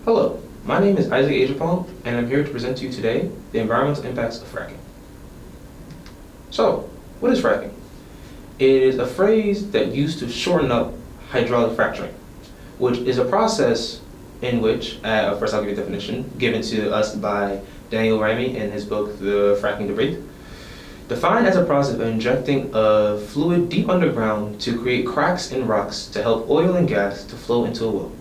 Hello, my name is Isaac Ajapong, and I'm here to present to you today the environmental impacts of fracking. So, what is fracking? It is a phrase that used to shorten up hydraulic fracturing, which is a process in which, first I'll give you a definition given to us by Daniel Ramy in his book, The Fracking Debate. Defined as a process of injecting a fluid deep underground to create cracks in rocks to help oil and gas to flow into a well.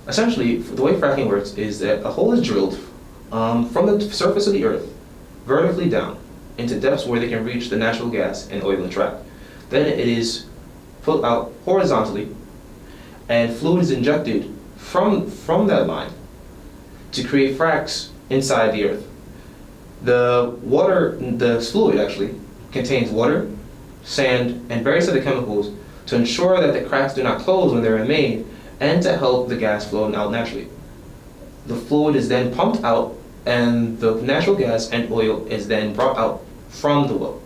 Essentially, the way fracking works is that a hole is drilled from the surface of the earth vertically down into depths where they can reach the natural gas and oil and track. Then it is put out horizontally, and fluid is injected from that line to create fracks inside the earth. The fluid actually contains water, sand, and various other chemicals to ensure that the cracks do not close when they're made and to help the gas flow out naturally. The fluid is then pumped out and the natural gas and oil is then brought out from the well.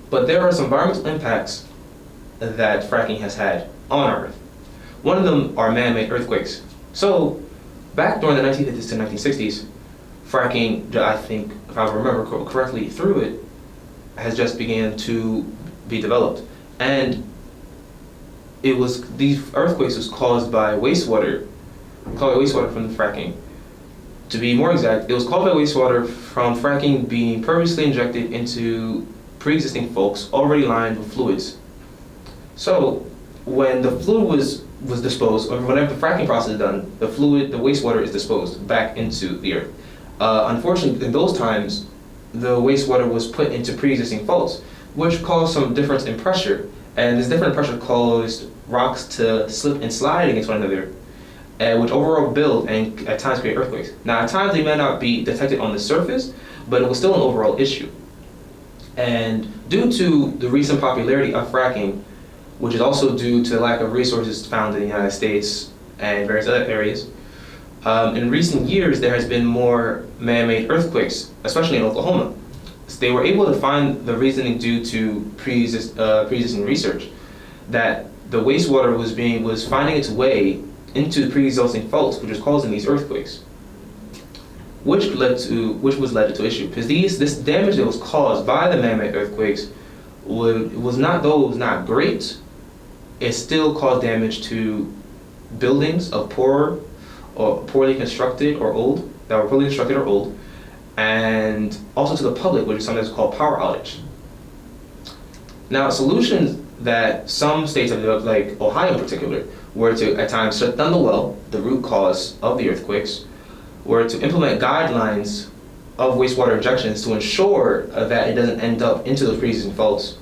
But there are some environmental impacts that fracking has had on our Earth. One of them are man-made earthquakes. So, back during the 1950s to 1960s, fracking, I think, if I remember correctly, through it, has just began to be developed. And these earthquakes was caused by wastewater from the fracking. To be more exact, it was caused by wastewater from fracking being purposely injected into pre-existing faults already lined with fluids. So, when the fluid was disposed, or whenever the fracking process is done, the wastewater is disposed back into the earth. Unfortunately, in those times, the wastewater was put into pre-existing faults, which caused some difference in pressure, and this different pressure caused rocks to slip and slide against one another, which overall build and at times create earthquakes. Now, at times they may not be detected on the surface, but it was still an overall issue. And due to the recent popularity of fracking, which is also due to the lack of resources found in the United States and various other areas, in recent years there has been more man-made earthquakes, especially in Oklahoma. So they were able to find the reasoning due to pre-existing research that the wastewater was finding its way into the pre-existing faults, which was causing these earthquakes, which was led to issue because this damage that was caused by the man-made earthquakes was not great. It still caused damage to buildings of poorly constructed or old, and also to the public, which is sometimes called power outage. Now, solutions that some states have developed, like Ohio in particular, were to at times shut down the well, the root cause of the earthquakes, were to implement guidelines of wastewater injections to ensure that it doesn't end up into those pre-existing faults,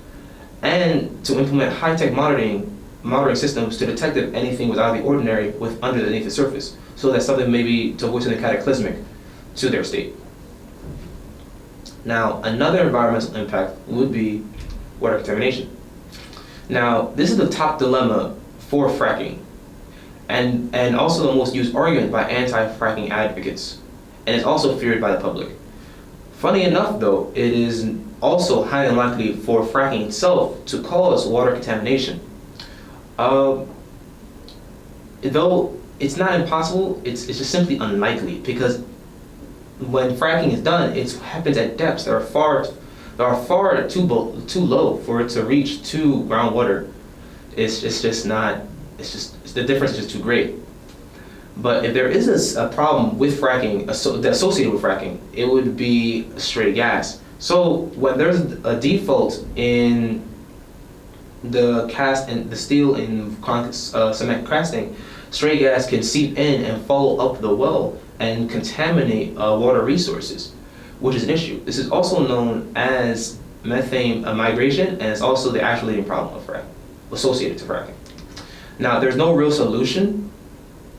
and to implement high-tech monitoring systems to detect if anything was out of the ordinary underneath the surface, so that something may be to avoid something cataclysmic to their state. Now, another environmental impact would be water contamination. Now, this is the top dilemma for fracking, and also the most used argument by anti-fracking advocates, and it's also feared by the public. Funny enough, though, it is also highly unlikely for fracking itself to cause water contamination. Though it's not impossible, it's just simply unlikely, because when fracking is done, it happens at depths that are far too low for it to reach to groundwater. The difference is just too great. But if there is a problem with fracking, associated with fracking, it would be stray gas. So when there's a default in the steel and cement casting, stray gas can seep in and follow up the well and contaminate water resources, which is an issue. This is also known as methane migration, and it's also the actual leading problem of fracking, associated to fracking. Now, there's no real solution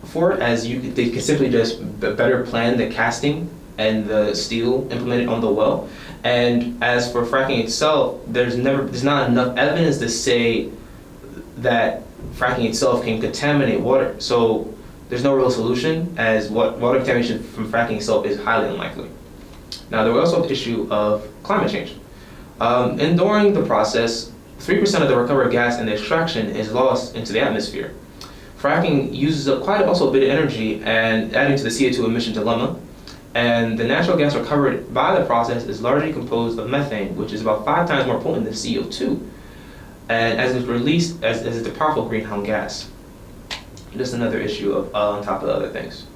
for it, as they can simply just better plan the casting and the steel implemented on the well. And as for fracking itself, there's not enough evidence to say that fracking itself can contaminate water. So there's no real solution, as water contamination from fracking itself is highly unlikely. Now, there was also the issue of climate change. And during the process, 3% of the recovered gas in the extraction is lost into the atmosphere. fracking uses up also a bit of energy and adding to the CO2 emission dilemma. And the natural gas recovered by the process is largely composed of methane, which is about 5 times more potent than CO2. And as it's released, as is the powerful greenhouse gas. Just another issue on top of the other things.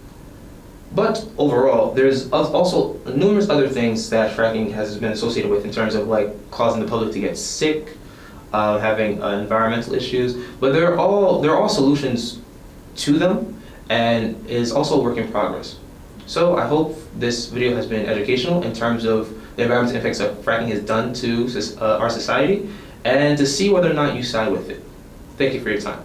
But overall, there's also numerous other things that fracking has been associated with in terms of like causing the public to get sick, having environmental issues. But they're all solutions to them, and is also a work in progress. So I hope this video has been educational in terms of the environmental effects that fracking has done to our society, and to see whether or not you side with it. Thank you for your time.